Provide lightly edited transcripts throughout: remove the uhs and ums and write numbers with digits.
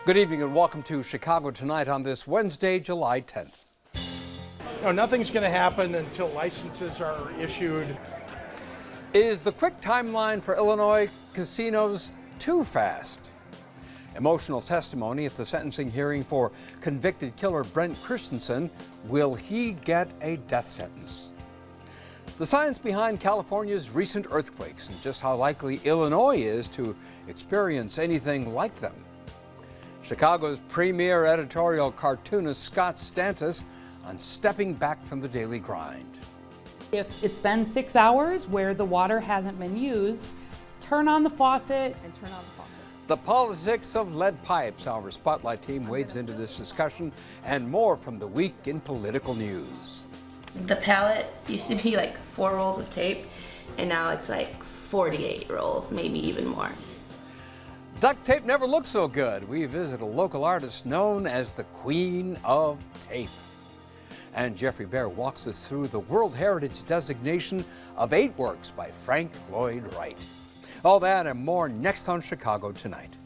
Good evening and welcome to Chicago Tonight on this Wednesday, July 10th. No, nothing's going to happen until licenses are issued. Is the quick timeline for Illinois casinos too fast? Emotional testimony at the sentencing hearing for convicted killer Brendt Christensen. Will he get a death sentence? The science behind California's recent earthquakes and just how likely Illinois is to experience anything like them. Chicago's premier editorial cartoonist Scott Stantis on stepping back from the daily grind. If it's been 6 hours where the water hasn't been used, turn on the faucet and turn on the faucet. The politics of lead pipes. Our Spotlight team wades into this discussion and more from the week in political news. The palette used to be like 4 rolls of tape, and now it's like 48 rolls, maybe even more. Duct tape never looked so good. We visit a local artist known as the Queen of Tape. And Jeffrey Bear walks us through the World Heritage designation of 8 works by Frank Lloyd Wright. All that and more next on Chicago Tonight.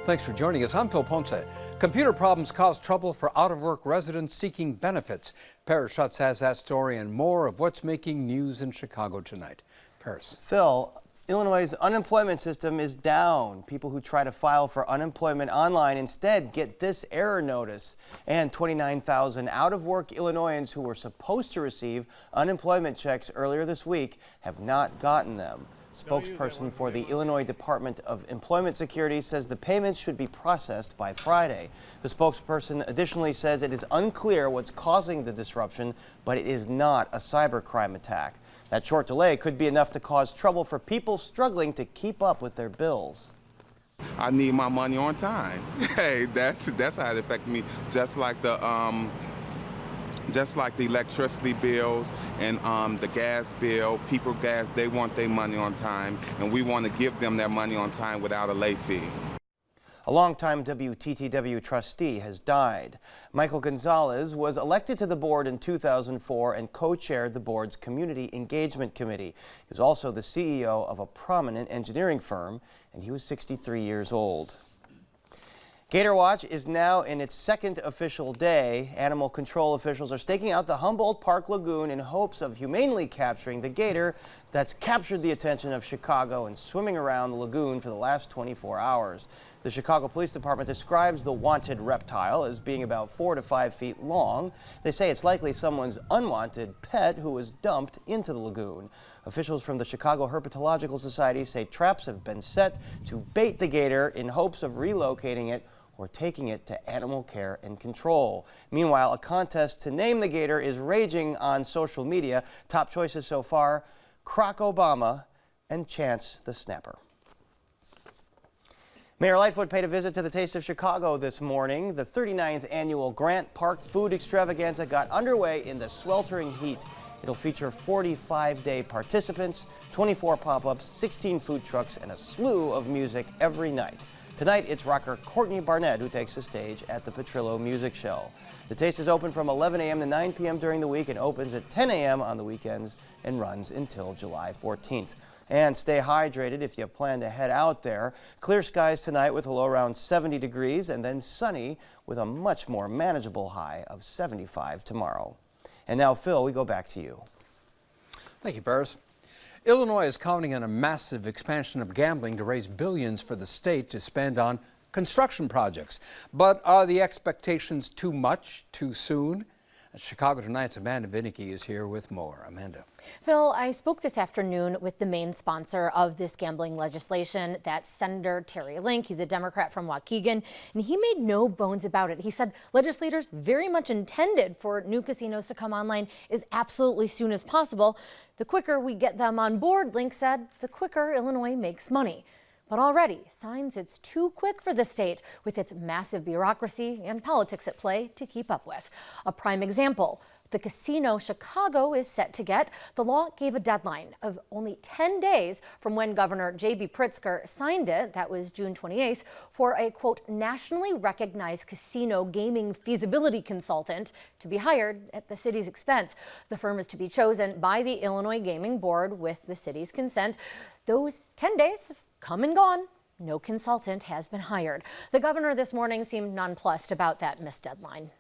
Thanks for joining us. I'm Phil Ponce. Computer problems cause trouble for out-of-work residents seeking benefits. Paris Schutz has that story and more of what's making news in Chicago tonight. Paris. Phil, Illinois' unemployment system is down. People who try to file for unemployment online instead get this error notice. And 29,000 out-of-work Illinoisans who were supposed to receive unemployment checks earlier this week have not gotten them. Spokesperson for the Illinois Department of Employment Security says the payments should be processed by Friday. The spokesperson additionally says it is unclear what's causing the disruption, but it is not a cybercrime attack. That short delay could be enough to cause trouble for people struggling to keep up with their bills. I need my money on time. Hey, that's how it affected me. Just like the electricity bills and the gas bill, people gas, they want their money on time, and we want to give them their money on time without a late fee. A longtime WTTW trustee has died. Michael Gonzalez was elected to the board in 2004 and co-chaired the board's Community Engagement Committee. He was also the CEO of a prominent engineering firm, and he was 63 years old. Gator Watch is now in its 2nd official day. Animal control officials are staking out the Humboldt Park Lagoon in hopes of humanely capturing the gator that's captured the attention of Chicago and swimming around the lagoon for the last 24 hours. The Chicago Police Department describes the wanted reptile as being about 4 to 5 feet long. They say it's likely someone's unwanted pet who was dumped into the lagoon. Officials from the Chicago Herpetological Society say traps have been set to bait the gator in hopes of relocating it or taking it to animal care and control. Meanwhile, a contest to name the gator is raging on social media. Top choices so far: Croc Obama and Chance the Snapper. Mayor Lightfoot paid a visit to the Taste of Chicago this morning. The 39th annual Grant Park Food Extravaganza got underway in the sweltering heat. It'll feature 45-day participants, 24 pop-ups, 16 food trucks, and a slew of music every night. Tonight, it's rocker Courtney Barnett who takes the stage at the Petrillo Music Show. The Taste is open from 11 a.m. to 9 p.m. during the week and opens at 10 a.m. on the weekends and runs until July 14th. And stay hydrated if you plan to head out there. Clear skies tonight with a low around 70 degrees and then sunny with a much more manageable high of 75 tomorrow. And now, Phil, we go back to you. Thank you, Paris. Illinois is counting on a massive expansion of gambling to raise billions for the state to spend on construction projects. But are the expectations too much, too soon? Chicago Tonight's Amanda Vinicky is here with more. Amanda. Phil, I spoke this afternoon with the main sponsor of this gambling legislation. That's Senator Terry Link. He's a Democrat from Waukegan, and he made no bones about it. He said legislators very much intended for new casinos to come online as absolutely soon as possible. The quicker we get them on board, Link said, the quicker Illinois makes money. But already, signs it's too quick for the state with its massive bureaucracy and politics at play to keep up with. A prime example, the casino Chicago is set to get. The law gave a deadline of only 10 days from when Governor J.B. Pritzker signed it, that was June 28th, for a, quote, nationally recognized casino gaming feasibility consultant to be hired at the city's expense. The firm is to be chosen by the Illinois Gaming Board with the city's consent. Those 10 days have come and gone. No consultant has been hired. The governor this morning seemed nonplussed about that missed deadline.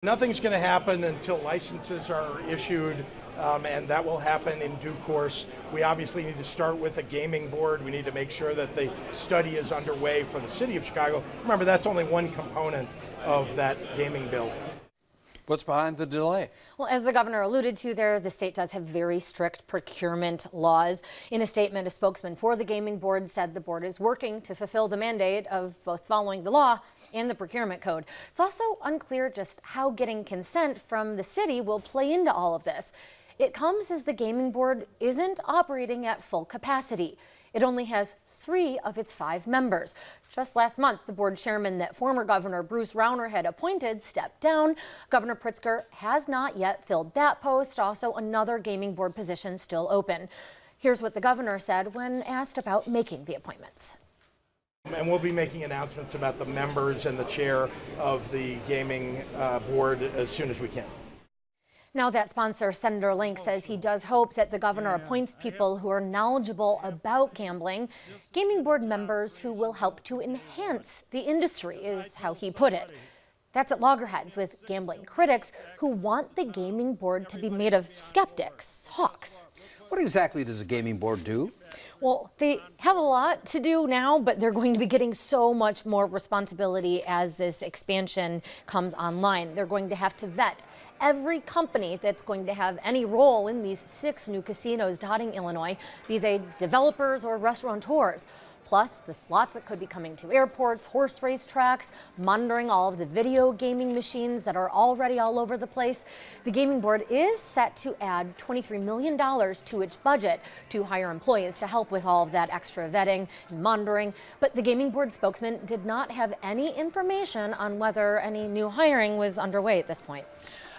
Nothing's going to happen until licenses are issued, and that will happen in due course. We obviously need to start with a gaming board. We need to make sure that the study is underway for the city of Chicago. Remember, that's only one component of that gaming bill. What's behind the delay? Well, as the governor alluded to there, the state does have very strict procurement laws. In a statement, a spokesman for the gaming board said the board is working to fulfill the mandate of both following the law and the procurement code. It's also unclear just how getting consent from the city will play into all of this. It comes as the gaming board isn't operating at full capacity. It only has 3 of its 5 members. Just last month, the board chairman that former Governor Bruce Rauner had appointed stepped down. Governor Pritzker has not yet filled that post. Also, another gaming board position still open. Here's what the governor said when asked about making the appointments. And we'll be making announcements about the members and the chair of the gaming board as soon as we can. Now that sponsor, Senator Link, says he does hope that the governor appoints people who are knowledgeable about gambling. Gaming board members who will help to enhance the industry is how he put it. That's at loggerheads with gambling critics who want the gaming board to be made of skeptics, hawks. What exactly does a gaming board do? Well, they have a lot to do now, but they're going to be getting so much more responsibility as this expansion comes online. They're going to have to vet every company that's going to have any role in these 6 new casinos dotting Illinois, be they developers or restaurateurs. Plus, the slots that could be coming to airports, horse race tracks, monitoring all of the video gaming machines that are already all over the place. The gaming board is set to add $23 million to its budget to hire employees to help with all of that extra vetting and monitoring. But the gaming board spokesman did not have any information on whether any new hiring was underway at this point.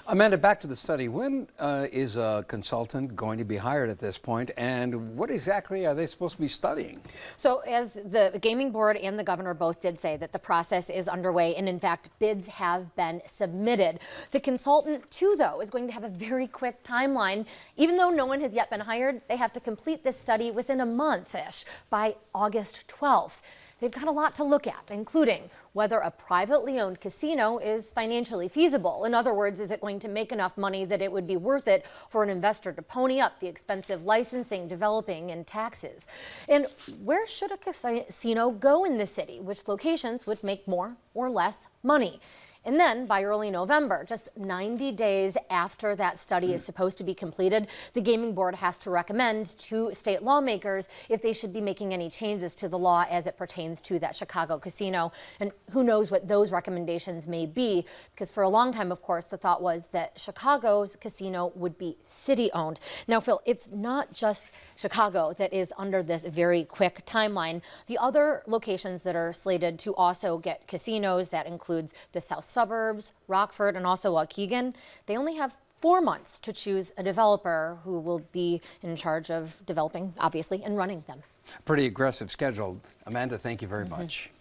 Amanda, back to the study. When is a consultant going to be hired at this point, and what exactly are they supposed to be studying? So as the gaming board and the governor both did say that the process is underway, and in fact, bids have been submitted. The consultant, too, though, is going to have a very quick timeline. Even though no one has yet been hired, they have to complete this study within a month-ish by August 12th. They've got a lot to look at, including whether a privately owned casino is financially feasible. In other words, is it going to make enough money that it would be worth it for an investor to pony up the expensive licensing, developing, and taxes? And where should a casino go in the city? Which locations would make more or less money? And then by early November, just 90 days after that study is supposed to be completed, the gaming board has to recommend to state lawmakers if they should be making any changes to the law as it pertains to that Chicago casino. And who knows what those recommendations may be, because for a long time, of course, the thought was that Chicago's casino would be city-owned. Now, Phil, it's not just Chicago that is under this very quick timeline. The other locations that are slated to also get casinos, that includes the South suburbs, Rockford, and also Waukegan, they only have 4 months to choose a developer who will be in charge of developing, obviously, and running them. Pretty aggressive schedule. Amanda, thank you very much.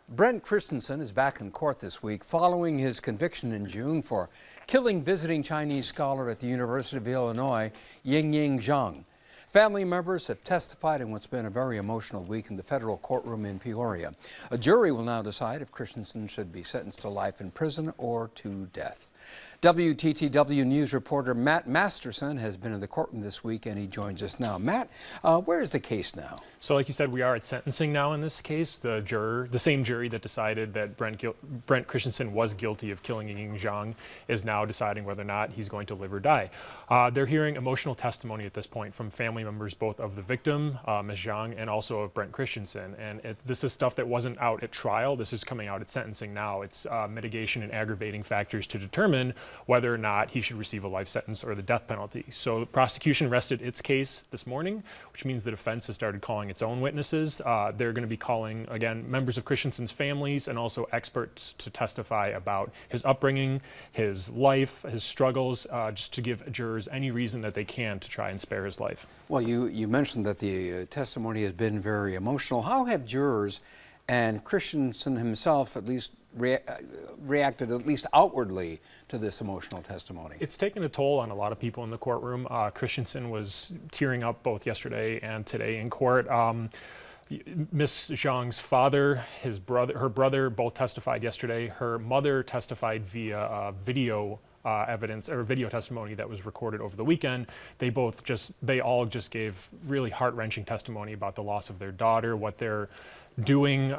Brendt Christensen is back in court this week following his conviction in June for killing visiting Chinese scholar at the University of Illinois, Ying Zhang. Family members have testified in what's been a very emotional week in the federal courtroom in Peoria. A jury will now decide if Christensen should be sentenced to life in prison or to death. WTTW News reporter Matt Masterson has been in the courtroom this week, and he joins us now. Matt, where is the case now? So like you said, we are at sentencing now in this case. The same jury that decided that Brendt Christensen was guilty of killing Ying Zhang is now deciding whether or not he's going to live or die. They're hearing emotional testimony at this point from family family members both of the victim, Ms. Zhang, and also of Brendt Christensen. And this is stuff that wasn't out at trial. This is coming out at sentencing now. It's mitigation and aggravating factors to determine whether or not he should receive a life sentence or the death penalty. So the prosecution rested its case this morning, which means the defense has started calling its own witnesses. They're going to be calling, again, members of Christensen's families and also experts to testify about his upbringing, his life, his struggles, just to give jurors any reason that they can to try and spare his life. Well, you mentioned that the testimony has been very emotional. How have jurors and Christensen himself at least reacted, at least outwardly, to this emotional testimony? It's taken a toll on a lot of people in the courtroom. Christensen was tearing up both yesterday and today in court. Ms. Zhang's father, her brother both testified yesterday. Her mother testified via video evidence or video testimony that was recorded over the weekend. They all just gave really heart-wrenching testimony about the loss of their daughter, what they're doing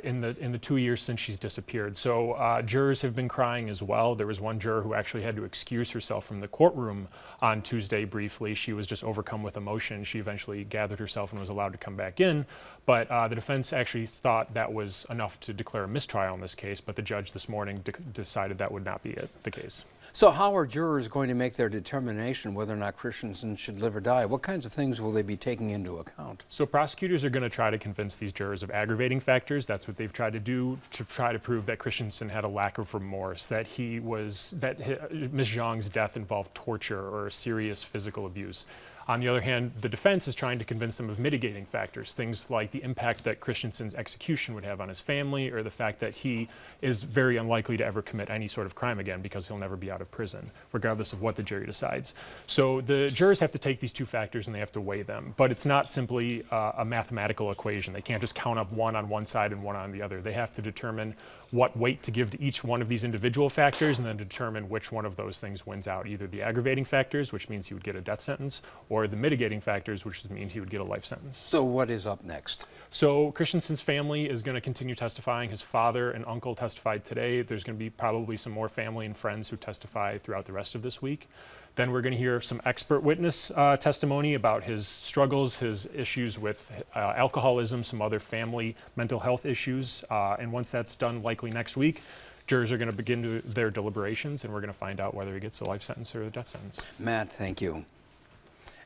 in the 2 years since she's disappeared. So jurors have been crying as well. There was one juror who actually had to excuse herself from the courtroom on Tuesday briefly. She was just overcome with emotion. She eventually gathered herself and was allowed to come back in. But the defense actually thought that was enough to declare a mistrial in this case, but the judge this morning decided that would not be the case. So how are jurors going to make their determination whether or not Christensen should live or die? What kinds of things will they be taking into account? So prosecutors are going to try to convince these jurors of aggravating factors. That's what they've tried to do to try to prove that Christensen had a lack of remorse, that Ms. Zhang's death involved torture or serious physical abuse. On the other hand, the defense is trying to convince them of mitigating factors, things like the impact that Christensen's execution would have on his family, or the fact that he is very unlikely to ever commit any sort of crime again because he'll never be out of prison, regardless of what the jury decides. So the jurors have to take these two factors and they have to weigh them. But it's not simply a mathematical equation. They can't just count up one on one side and one on the other. They have to determine what weight to give to each one of these individual factors and then determine which one of those things wins out, either the aggravating factors, which means he would get a death sentence, or the mitigating factors, which would mean he would get a life sentence. So what is up next? So Christensen's family is going to continue testifying. His father and uncle testified today. There's going to be probably some more family and friends who testify throughout the rest of this week. Then we're going to hear some expert witness testimony about his struggles, his issues with alcoholism, some other family mental health issues. And once that's done, likely next week, jurors are going to begin their deliberations, and we're going to find out whether he gets a life sentence or a death sentence. Matt, thank you.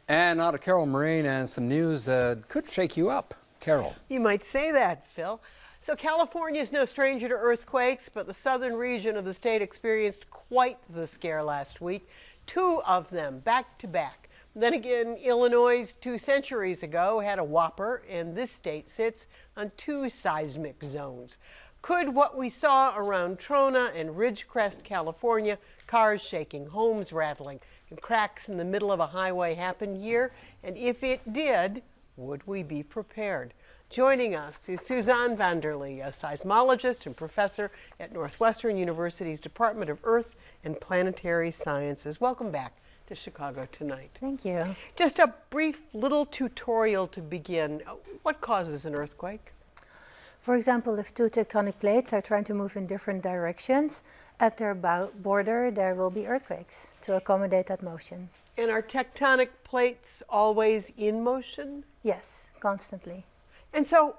And now to Carol Marine and some news that could shake you up. Carol. You might say that, Phil. So California is no stranger to earthquakes, but the southern region of the state experienced quite the scare last week. 2 of them back to back. Then again, Illinois 2 centuries ago had a whopper, and this state sits on 2 seismic zones. Could what we saw around Trona and Ridgecrest, California, cars shaking, homes rattling, and cracks in the middle of a highway happen here? And if it did, would we be prepared? Joining us is Suzanne Vanderlee, a seismologist and professor at Northwestern University's Department of Earth and Planetary Sciences. Welcome back to Chicago Tonight. Thank you. Just a brief little tutorial to begin. What causes an earthquake? For example, if 2 tectonic plates are trying to move in different directions, at their border there will be earthquakes to accommodate that motion. And are tectonic plates always in motion? Yes, constantly. And so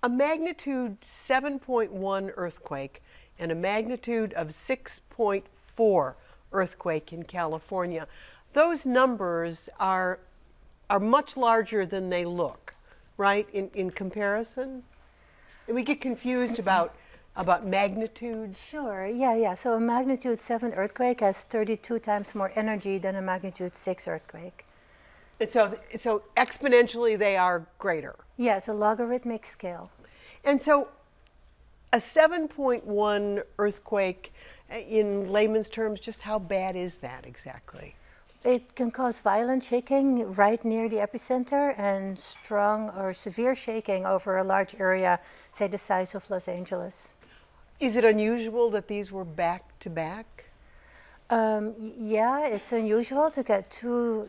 a magnitude 7.1 earthquake and a magnitude of 6.4 earthquake in California, those numbers are much larger than they look, right, in comparison? And we get confused about magnitudes. Sure, yeah. So a magnitude 7 earthquake has 32 times more energy than a magnitude 6 earthquake. And so exponentially they are greater. Yeah, it's a logarithmic scale. And so a 7.1 earthquake, in layman's terms, just how bad is that exactly? It can cause violent shaking right near the epicenter and strong or severe shaking over a large area, say the size of Los Angeles. Is it unusual that these were back to back? Yeah, it's unusual to get 2,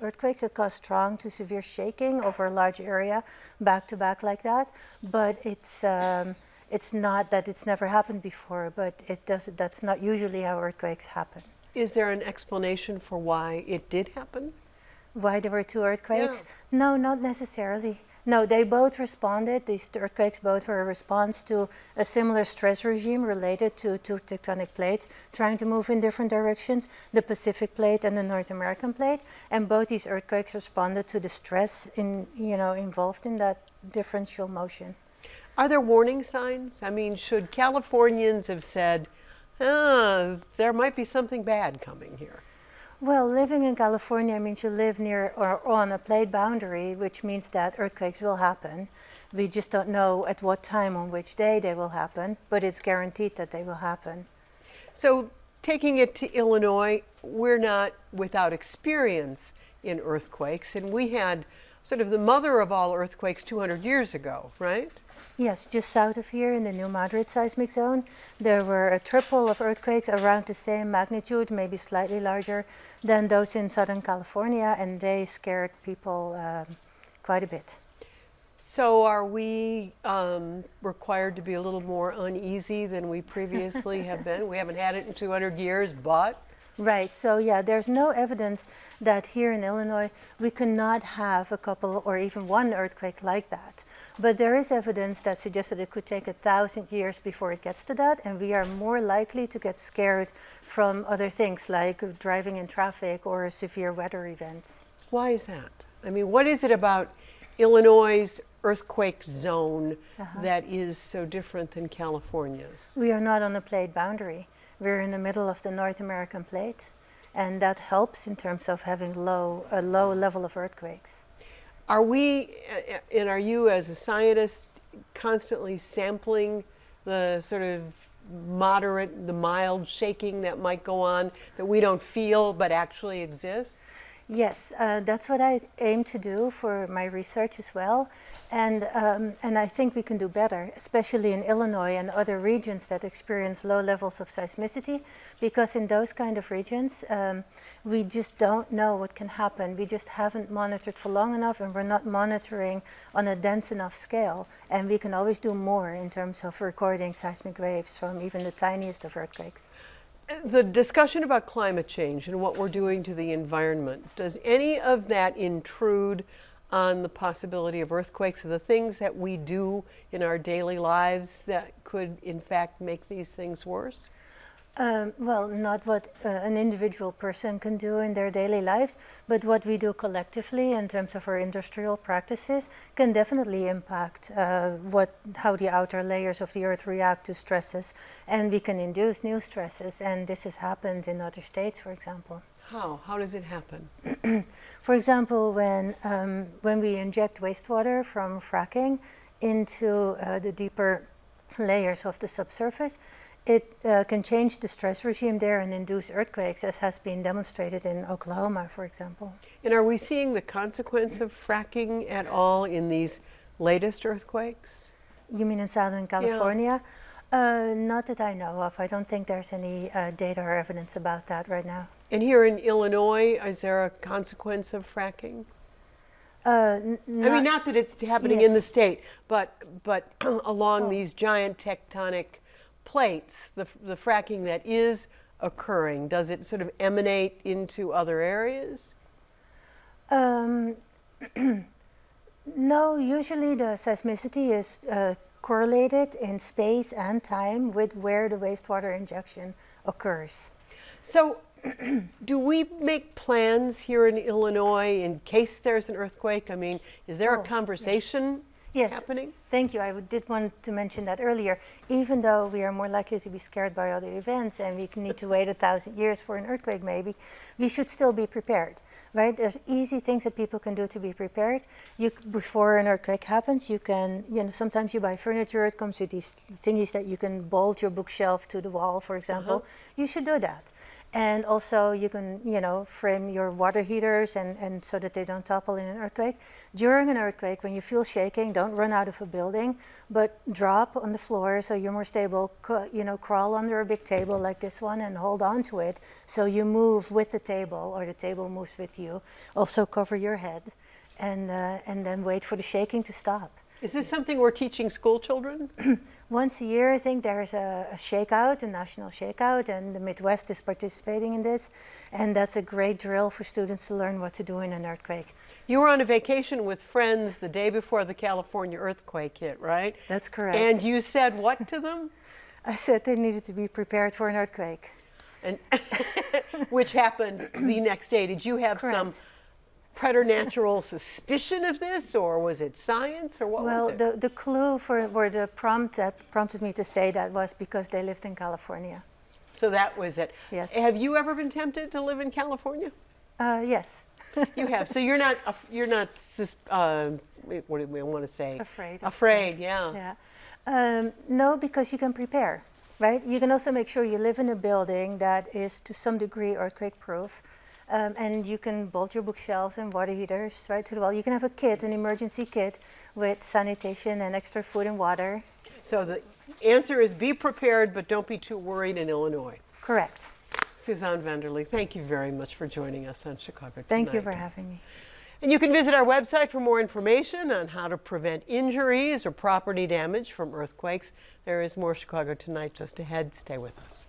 earthquakes that cause strong to severe shaking over a large area back to back like that. But it's not that it's never happened before, but that's not usually how earthquakes happen. Is there an explanation for why it did happen? Why there were two earthquakes? Yeah. No, not necessarily. No, they both responded. These earthquakes both were a response to a similar stress regime related to two tectonic plates trying to move in different directions, the Pacific plate and the North American plate. And both these earthquakes responded to the stress involved in that differential motion. Are there warning signs? I mean, should Californians have said, there might be something bad coming here? Well, living in California means you live near or on a plate boundary, which means that earthquakes will happen. We just don't know at what time, on which day they will happen, but it's guaranteed that they will happen. So taking it to Illinois, we're not without experience in earthquakes, and we had sort of the mother of all earthquakes 200 years ago, right? Yes, just south of here in the New Madrid seismic zone, there were a triple of earthquakes around the same magnitude, maybe slightly larger than those in Southern California, and they scared people quite a bit. So are we required to be a little more uneasy than we previously have been? We haven't had it in 200 years, but... Right, so yeah, there's no evidence that here in Illinois we cannot have a couple or even one earthquake like that. But there is evidence that suggests that it could take 1,000 years before it gets to that, and we are more likely to get scared from other things like driving in traffic or severe weather events. Why is that? I mean, what is it about Illinois' earthquake zone that is so different than California's? We are not on a plate boundary. We're in the middle of the North American plate, and that helps in terms of having a low level of earthquakes. Are we, and are you as a scientist constantly sampling the sort of moderate, the mild shaking that might go on that we don't feel but actually exists? Yes, that's what I aim to do for my research as well, and I think we can do better, especially in Illinois and other regions that experience low levels of seismicity, because in those kind of regions we just don't know what can happen. We just haven't monitored for long enough, and we're not monitoring on a dense enough scale, and we can always do more in terms of recording seismic waves from even the tiniest of earthquakes. The discussion about climate change and what we're doing to the environment, does any of that intrude on the possibility of earthquakes, or the things that we do in our daily lives that could in fact make these things worse? Well, not what an individual person can do in their daily lives, but what we do collectively in terms of our industrial practices can definitely impact how the outer layers of the earth react to stresses, and we can induce new stresses, and this has happened in other states, for example. How? How does it happen? For example, when we inject wastewater from fracking into the deeper layers of the subsurface, it can change the stress regime there and induce earthquakes, as has been demonstrated in Oklahoma, for example. And are we seeing the consequence of fracking at all in these latest earthquakes? You mean in Southern California? Yeah. Not that I know of. I don't think there's any data or evidence about that right now. And here in Illinois, is there a consequence of fracking? I mean, not that it's happening in the state, but along these giant tectonic plates, the fracking that is occurring, does it sort of emanate into other areas? No, usually the seismicity is correlated in space and time with where the wastewater injection occurs. So do we make plans here in Illinois in case there's an earthquake? I mean, is there a conversation happening? Thank you. I did want to mention that earlier. Even though we are more likely to be scared by other events and we need to wait 1,000 years for an earthquake maybe, we should still be prepared, right? There's easy things that people can do to be prepared. Before an earthquake happens, you can, sometimes you buy furniture, it comes with these thingies that you can bolt your bookshelf to the wall, for example. You should do that. And also you can, frame your water heaters and so that they don't topple in an earthquake. During an earthquake, when you feel shaking, don't run out of a building, but drop on the floor so you're more stable. Crawl under a big table like this one and hold on to it so you move with the table or the table moves with you. Also cover your head and then wait for the shaking to stop. Is this something we're teaching school children? Once a year, I think there's a shakeout, a national shakeout, and the Midwest is participating in this. And that's a great drill for students to learn what to do in an earthquake. You were on a vacation with friends the day before the California earthquake hit, right? That's correct. And you said what to them? I said they needed to be prepared for an earthquake. And which happened the next day. Did you have Correct. some preternatural suspicion of this, or was it science, or what was it? Well, the clue for the prompt that prompted me to say that was because they lived in California. So that was it. Yes. Have you ever been tempted to live in California? Yes. You have. So you're not what do we want to say? Afraid. Afraid, yeah. Yeah. No, because you can prepare, right? You can also make sure you live in a building that is to some degree earthquake proof. And you can bolt your bookshelves and water heaters right to the wall. You can have a kit, an emergency kit with sanitation and extra food and water. So the answer is be prepared, but don't be too worried in Illinois. Correct. Suzanne Vanderlee, thank you very much for joining us on Chicago Tonight. Thank you for having me. And you can visit our website for more information on how to prevent injuries or property damage from earthquakes. There is more Chicago Tonight just ahead. Stay with us.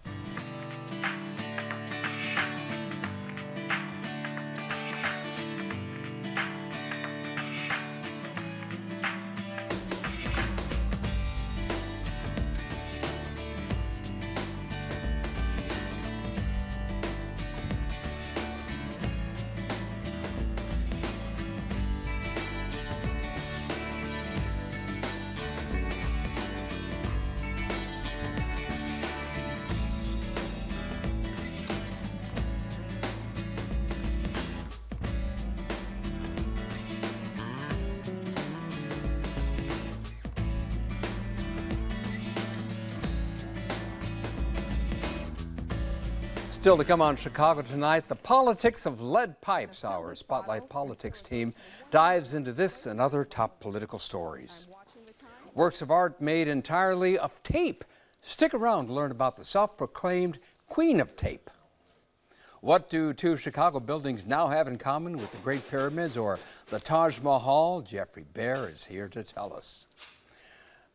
Still to come on Chicago Tonight, the politics of lead pipes. Our Spotlight Politics team dives into this and other top political stories. Works of art made entirely of tape. Stick around to learn about the self-proclaimed Queen of Tape. What do two Chicago buildings now have in common with the Great Pyramids or the Taj Mahal? Jeffrey Baer is here to tell us.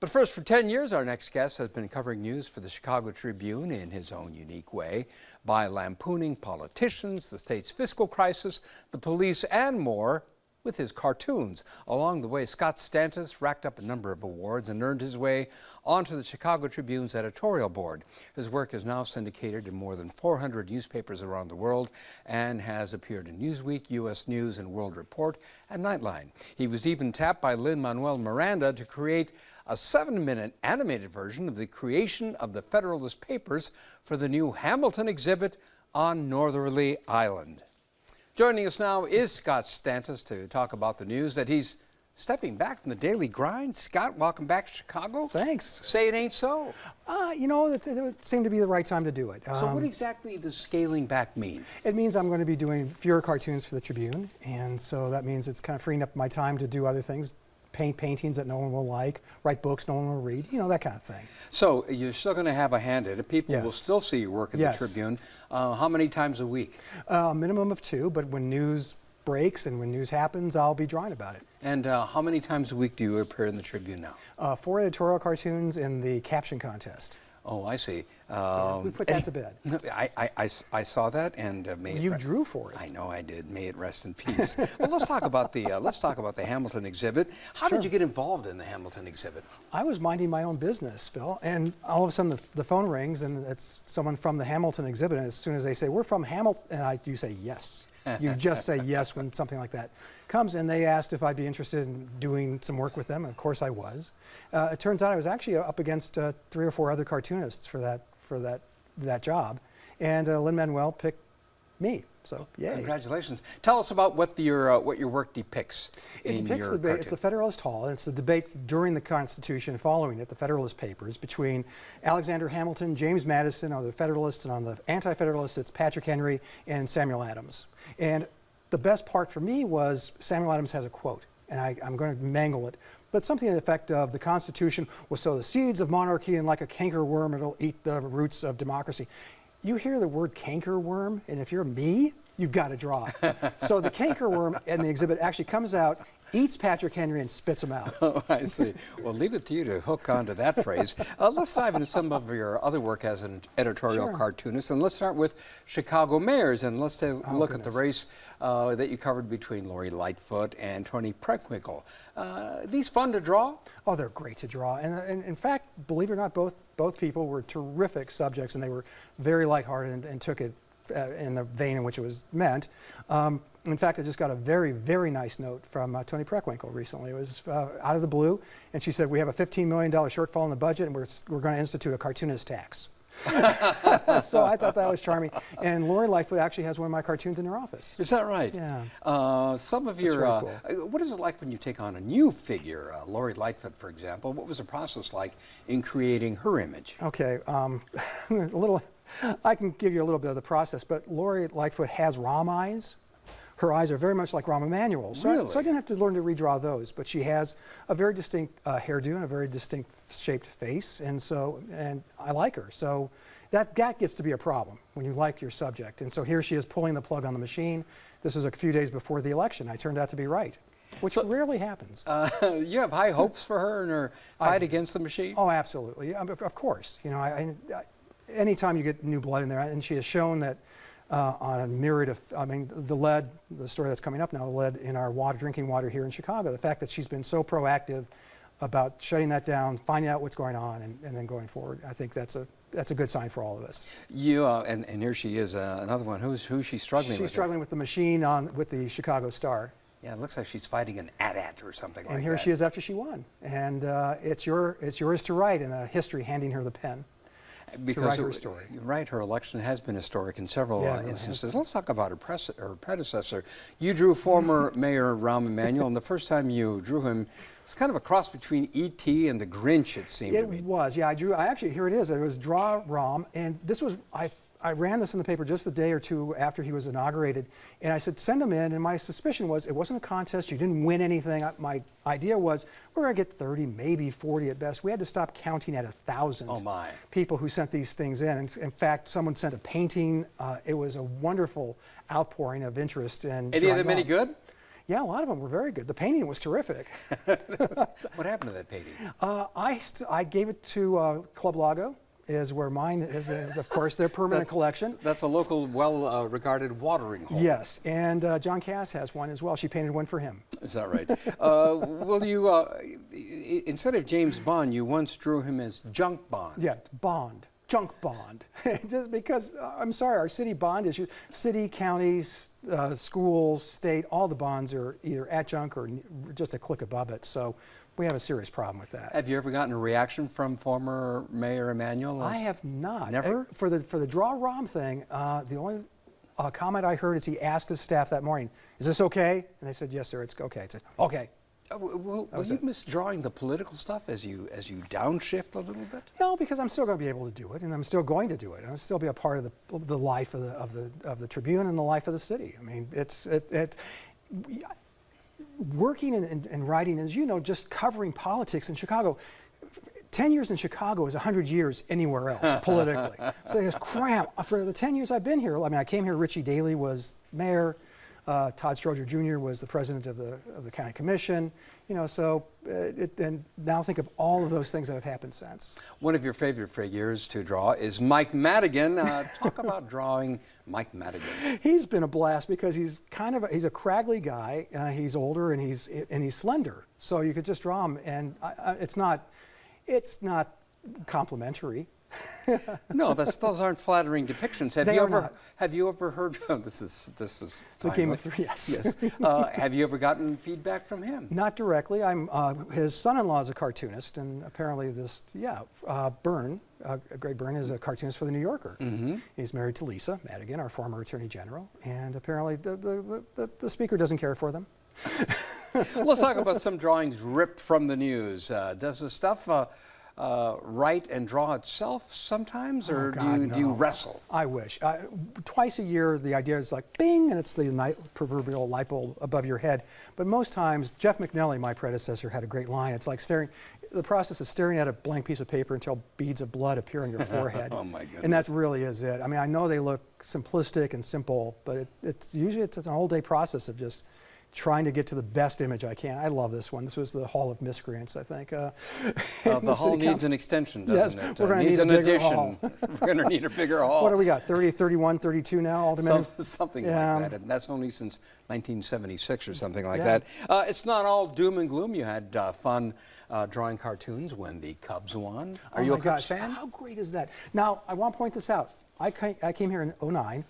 But first, for 10 years, our next guest has been covering news for the Chicago Tribune in his own unique way by lampooning politicians, the state's fiscal crisis, the police, and more with his cartoons. Along the way, Scott Stantis racked up a number of awards and earned his way onto the Chicago Tribune's editorial board. His work is now syndicated in more than 400 newspapers around the world and has appeared in Newsweek, U.S. News and World Report, and Nightline. He was even tapped by Lin-Manuel Miranda to create a 7-minute animated version of the creation of the Federalist Papers for the new Hamilton exhibit on Northerly Island. Joining us now is Scott Stantis to talk about the news that he's stepping back from the daily grind. Scott, welcome back to Chicago. Thanks. Say it ain't so. You know, it seemed to be the right time to do it. So what exactly does scaling back mean? It means I'm going to be doing fewer cartoons for the Tribune, and so that means it's kind of freeing up my time to do other things. Paint paintings that no one will like, write books no one will read, you know, that kind of thing. So you're still going to have a hand in it. People Yes. will still see your work in Yes. the Tribune. How many times a week? Minimum of 2, but when news breaks and when news happens, I'll be drawing about it. And how many times a week do you appear in the Tribune now? 4 editorial cartoons in the caption contest. Oh, I see. So we put that to bed. I saw that and may You drew for it. I know I did. May it rest in peace. Well, let's talk about the Hamilton exhibit. How Sure. did you get involved in the Hamilton exhibit? I was minding my own business, Phil, and all of a sudden the phone rings and it's someone from the Hamilton exhibit, and as soon as they say, "We're from Hamilton," and you say yes. You just say yes when something like that comes, and they asked if I'd be interested in doing some work with them, and of course I was. It turns out I was actually up against 3 or 4 other cartoonists for that job, and Lin-Manuel picked me. So yay! Congratulations. Tell us about what your work depicts. It depicts the debate. It's the Federalist Hall, and it's the debate during the Constitution, following it, the Federalist Papers, between Alexander Hamilton, James Madison on the Federalists, and on the Anti-Federalists, it's Patrick Henry and Samuel Adams. And the best part for me was Samuel Adams has a quote, and I'm going to mangle it, but something to the effect of, the Constitution will sow the seeds of monarchy, and like a cankerworm, it'll eat the roots of democracy. You hear the word cankerworm, and if you're me, you've got to draw. So the cankerworm in the exhibit actually comes out, eats Patrick Henry, and spits him out. Oh, I see. Well, leave it to you to hook onto that phrase. Let's dive into some of your other work as an editorial cartoonist, and let's start with Chicago mayors, and let's take a look at the race that you covered between Lori Lightfoot and Toni Preckwinkle. These fun to draw? Oh, they're great to draw, and in fact, believe it or not, both people were terrific subjects, and they were very lighthearted and took it in the vein in which it was meant. In fact, I just got a very, very nice note from Toni Preckwinkle recently. It was out of the blue, and she said, we have a $15 million shortfall in the budget, and we're going to institute a cartoonist tax. So I thought that was charming. And Lori Lightfoot actually has one of my cartoons in her office. Is that right? Yeah. Some of your, cool. What is it like when you take on a new figure? Lori Lightfoot, for example. What was the process like in creating her image? Okay, I can give you a little bit of the process, but Lori Lightfoot has Rom eyes. Her eyes are very much like Rahm Emanuel's. So, really? So I didn't have to learn to redraw those, but she has a very distinct hairdo and a very distinct shaped face, and I like her. So that gets to be a problem when you like your subject. And so here she is pulling the plug on the machine. This was a few days before the election. I turned out to be right, which rarely happens. You have high hopes for her and her fight against the machine? Oh, absolutely. Of course. You know, anytime you get new blood in there, and she has shown that on a myriad of, the lead, the story that's coming up now, the lead in our drinking water here in Chicago, the fact that she's been so proactive about shutting that down, finding out what's going on, and then going forward, I think that's a good sign for all of us. You and here she is, another one. Who's she struggling with? She's struggling with the machine with the Chicago Star. Yeah, it looks like she's fighting an AT-AT or something like that. And here she is after she won, and it's yours to write in a history, handing her the pen. Because to write her story. Right, her election has been historic in several instances. Let's talk about her predecessor. You drew former Mayor Rahm Emanuel, and the first time you drew him, it's kind of a cross between E.T. and the Grinch, it seemed to me. It was, yeah. Here it is. It was Draw Rahm, and this was, I ran this in the paper just a day or two after he was inaugurated, and I said, send him in, and my suspicion was it wasn't a contest, you didn't win anything. My idea was we're going to get 30, maybe 40 at best. We had to stop counting at 1,000 people who sent these things in. And in fact, someone sent a painting. It was a wonderful outpouring of interest. Any of them any good? Yeah, a lot of them were very good. The painting was terrific. What happened to that painting? I gave it to Club Lago. Is where mine is, of course, their permanent collection. That's a local, well-regarded watering hole. Yes, and John Cass has one as well. She painted one for him. Is that right? Well, you, instead of James Bond, you once drew him as Junk Bond. Yeah, Bond. Junk Bond. Just because, I'm sorry, our city bond issue, city, counties, schools, state, all the bonds are either at junk or just a click above it. So we have a serious problem with that. Have you ever gotten a reaction from former Mayor Emanuel? I have not. Never? For the Draw Rahm thing, the only comment I heard is he asked his staff that morning, is this okay? And they said, yes, sir, it's okay. I said, okay. Will you miss drawing the political stuff as you downshift a little bit? No, because I'm still going to be able to do it, and I'm still going to do it. I'll still be a part of the life of the Tribune and the life of the city. I mean, working and writing, as you know, just covering politics in Chicago. 10 years in Chicago is 100 years anywhere else politically. So it's cramp. For the 10 years I've been here, I mean, I came here, Richie Daley was mayor, Todd Stroger Jr. was the president of the county commission, you know, so, and now think of all of those things that have happened since. One of your favorite figures to draw is Mike Madigan. Talk about drawing Mike Madigan. He's been a blast because he's a craggly guy, he's older and he's slender. So you could just draw him and it's not complimentary. No, those aren't flattering depictions. Have you ever heard? This is the Game of Three. Yes. Have you ever gotten feedback from him? Not directly. His son-in-law is a cartoonist, and apparently Byrne, Greg Byrne, is a cartoonist for the New Yorker. Mm-hmm. He's married to Lisa Madigan, our former Attorney General, and apparently the speaker doesn't care for them. Let's talk about some drawings ripped from the news. Does the stuff write and draw itself sometimes, or do you wrestle? I wish. Twice a year, the idea is like, bing, and it's the proverbial light bulb above your head. But most times, Jeff McNelly, my predecessor, had a great line. It's like staring. the process of staring at a blank piece of paper until beads of blood appear on your forehead. Oh my goodness. And that really is it. I mean, I know they look simplistic and simple, but it's usually an all day process of just trying to get to the best image I can. I love this one. This was the Hall of Miscreants, I think. The hall needs an extension, doesn't yes, it? We're going to needs need an a bigger addition. hall. We're going to need a bigger hall. What do we got? 30, 31, 32 now, altogether? Something like that. And that's only since 1976 or something like Yeah. that. It's not all doom and gloom. You had fun drawing cartoons when the Cubs won. Are you a Cubs fan? How great is that? Now, I want to point this out. I came here in '09.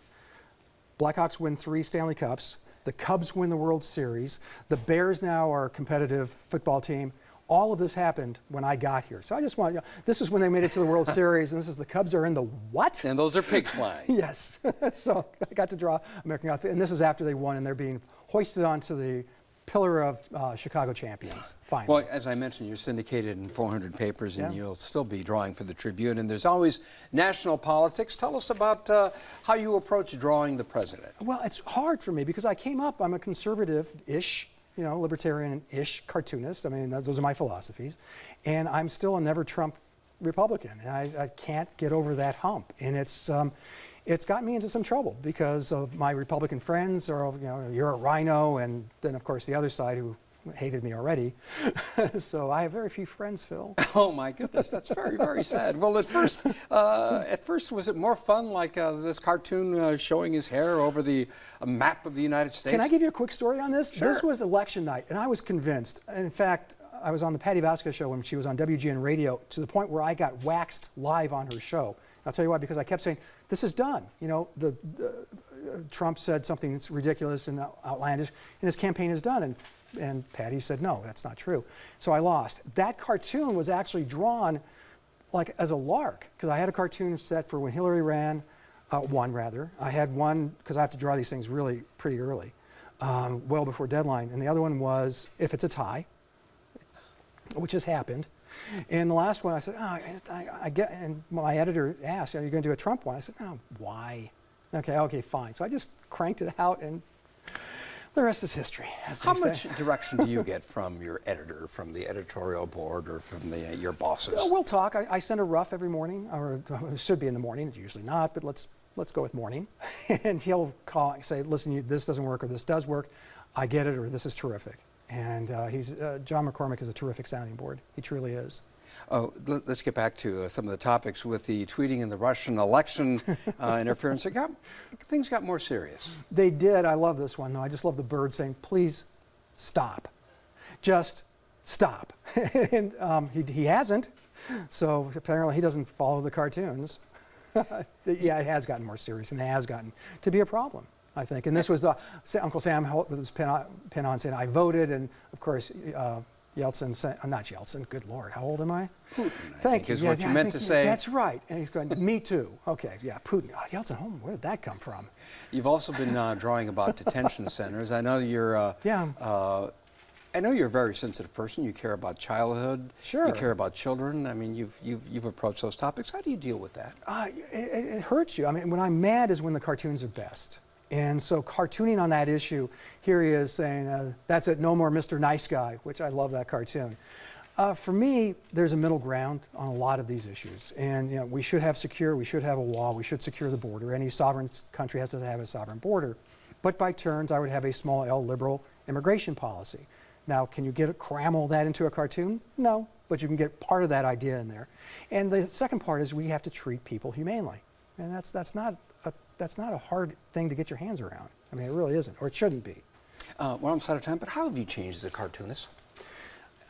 Blackhawks win 3 Stanley Cups. The Cubs win the World Series. The Bears now are a competitive football team. All of this happened when I got here. So I just want, this is when they made it to the World Series, and this is the Cubs are in the what? And those are pigs flying. Yes. So I got to draw American Gods, and this is after they won, and they're being hoisted onto the pillar of Chicago champions, finally. Well, as I mentioned, you're syndicated in 400 papers, and Yeah. you'll still be drawing for the Tribune. And there's always national politics. Tell us about how you approach drawing the president. Well, it's hard for me because I came up, I'm a conservative-ish, libertarian-ish cartoonist. I mean, those are my philosophies. And I'm still a never-Trump Republican. And I can't get over that hump. And it's got me into some trouble because of my Republican friends are, you're a rhino, and then, of course, the other side who hated me already. So I have very few friends, Phil. Oh my goodness, that's very, very sad. Well, at first, was it more fun, like this cartoon showing his hair over the map of the United States? Can I give you a quick story on this? Sure. This was election night, and I was convinced. In fact, I was on the Patty Vasquez show when she was on WGN Radio, to the point where I got waxed live on her show. I'll tell you why, because I kept saying, this is done. Trump said something that's ridiculous and outlandish, and his campaign is done. And Patty said, no, that's not true. So I lost. That cartoon was actually drawn like as a lark, because I had a cartoon set for when Hillary won rather. I had one, because I have to draw these things really pretty early, well before deadline. And the other one was if it's a tie, which has happened. And the last one, I said, and my editor asked, are you going to do a Trump one? I said, no, why? Okay, fine. So I just cranked it out, and the rest is history. How much direction do you get from your editor, from the editorial board, or from your bosses? We'll talk. I send a rough every morning, or it should be in the morning. It's usually not, but let's go with morning. And he'll call and say, listen, this doesn't work, or this does work. I get it, or this is terrific. And John McCormick is a terrific sounding board. He truly is. Oh, let's get back to some of the topics with the tweeting and the Russian election interference. Things got more serious. They did. I love this one, though. I just love the bird saying, please stop. Just stop. And he hasn't. So apparently he doesn't follow the cartoons. Yeah, it has gotten more serious, and it has gotten to be a problem, I think. And this was Uncle Sam with his pin on saying, I voted, and of course, Yeltsin said, not Yeltsin, good Lord, how old am I? Putin, Thank you. Is what you meant to say. That's right. And he's going, me too. Okay, yeah, Putin. Oh, Yeltsin, where did that come from? You've also been drawing about detention centers. I know you're I know you're a very sensitive person. You care about childhood. Sure. You care about children. I mean, you've approached those topics. How do you deal with that? It hurts you. I mean, when I'm mad is when the cartoons are best. And so cartooning on that issue, here he is saying, that's it, no more Mr. Nice Guy, which I love that cartoon. For me, there's a middle ground on a lot of these issues. And we should have we should have a wall, we should secure the border. Any sovereign country has to have a sovereign border. But by turns, I would have a small L liberal immigration policy. Now, can you cram all that into a cartoon? No, but you can get part of that idea in there. And the second part is we have to treat people humanely. And that's not a hard thing to get your hands around. I mean, it really isn't, or it shouldn't be. Well, I'm out of time, but how have you changed as a cartoonist?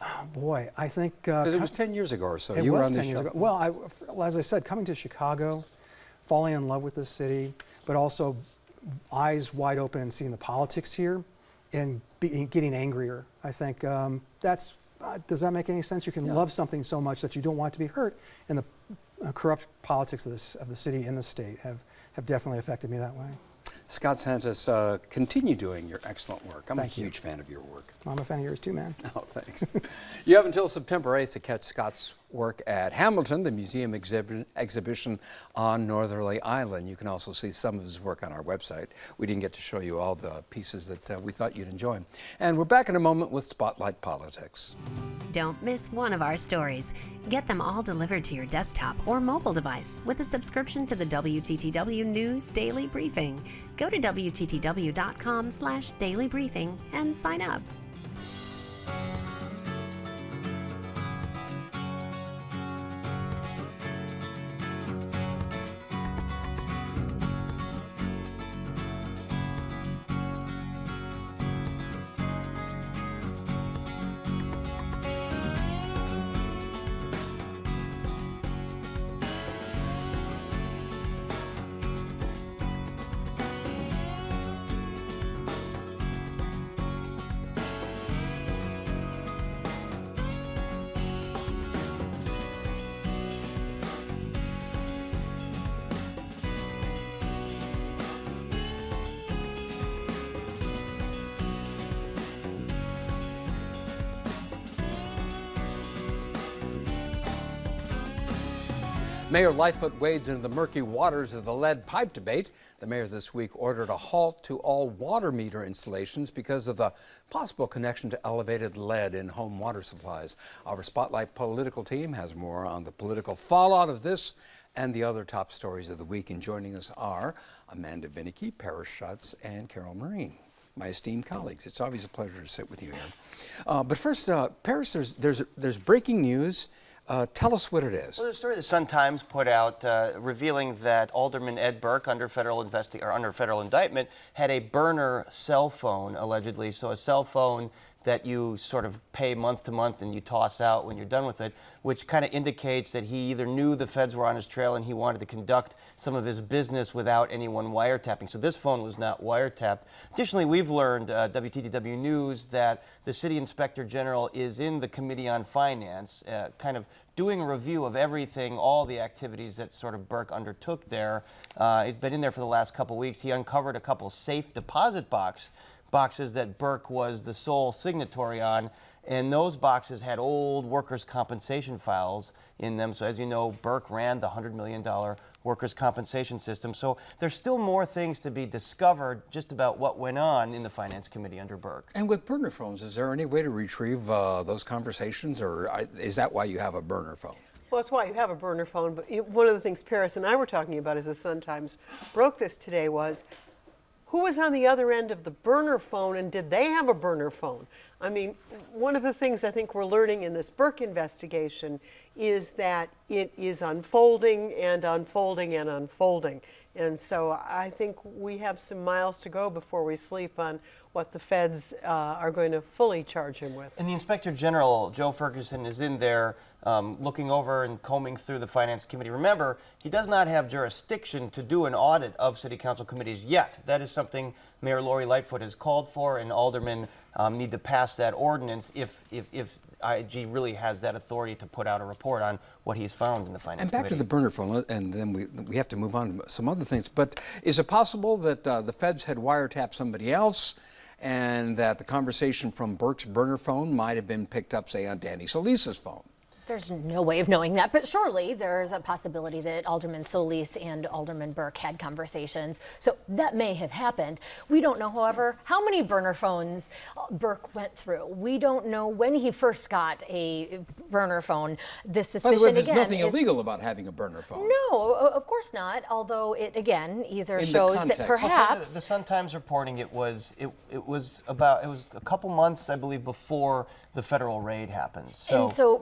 Oh, boy, I think... Because it was 10 years ago or so. It you was were on 10 this years show. ago. Well, as I said, coming to Chicago, falling in love with this city, but also eyes wide open and seeing the politics here and getting angrier. I think does that make any sense? You can love something so much that you don't want it to be hurt, and the corrupt politics of the city and the state have definitely affected me that way. Scott Santos, continue doing your excellent work. I'm a huge fan of your work. I'm a fan of yours too, man. Oh, thanks. You have until September 8th to catch Scott's work at Hamilton, the museum exhibition on Northerly Island. You can also see some of his work on our website. We didn't get to show you all the pieces that we thought you'd enjoy. And we're back in a moment with Spotlight Politics. Don't miss one of our stories. Get them all delivered to your desktop or mobile device with a subscription to the WTTW News Daily Briefing. Go to WTTW.com/daily briefing and sign up. Mayor Lightfoot wades into the murky waters of the lead pipe debate. The mayor this week ordered a halt to all water meter installations because of the possible connection to elevated lead in home water supplies. Our Spotlight political team has more on the political fallout of this and the other top stories of the week. And joining us are Amanda Vinicky, Paris Schutz, and Carol Marine, my esteemed colleagues. It's always a pleasure to sit with you here. But first, Paris, there's breaking news. Tell us what it is. Well, the story the Sun-Times put out revealing that Alderman Ed Burke, under federal indictment, had a burner cell phone, allegedly. So a cell phone that you sort of pay month to month and you toss out when you're done with it, which kind of indicates that he either knew the feds were on his trail and he wanted to conduct some of his business without anyone wiretapping. So this phone was not wiretapped. Additionally, we've learned, WTTW News, that the city inspector general is in the Committee on Finance, kind of doing a review of everything, all the activities that sort of Burke undertook there. He's been in there for the last couple weeks. He uncovered a couple safe deposit boxes that Burke was the sole signatory on, and those boxes had old workers' compensation files in them. So as you know, Burke ran the $100 million workers' compensation system. So there's still more things to be discovered just about what went on in the Finance Committee under Burke. And with burner phones, is there any way to retrieve those conversations, or is that why you have a burner phone? Well, that's why you have a burner phone. But one of the things Paris and I were talking about as the Sun-Times broke this today was, who was on the other end of the burner phone, and did they have a burner phone? I mean, one of the things I think we're learning in this Burke investigation is that it is unfolding and unfolding and unfolding. And so I think we have some miles to go before we sleep on what the feds are going to fully charge him with. And the Inspector General, Joe Ferguson, is in there looking over and combing through the Finance Committee. Remember, he does not have jurisdiction to do an audit of City Council committees yet. That is something Mayor Lori Lightfoot has called for, and aldermen need to pass that ordinance if IG really has that authority to put out a report on what he's found in the Finance Committee. And back to the burner phone, and then we have to move on to some other things. But is it possible that the feds had wiretapped somebody else, and that the conversation from Burke's burner phone might have been picked up, say, on Danny Solis's phone? There's no way of knowing that, but surely there's a possibility that Alderman Solis and Alderman Burke had conversations. So that may have happened. We don't know, however, how many burner phones Burke went through. We don't know when he first got a burner phone. The suspicion, by the way, there's again, nothing illegal about having a burner phone. No, of course not. Although it again either shows that perhaps the Sun-Times reporting it was a couple months, I believe, before the federal raid happened. So, so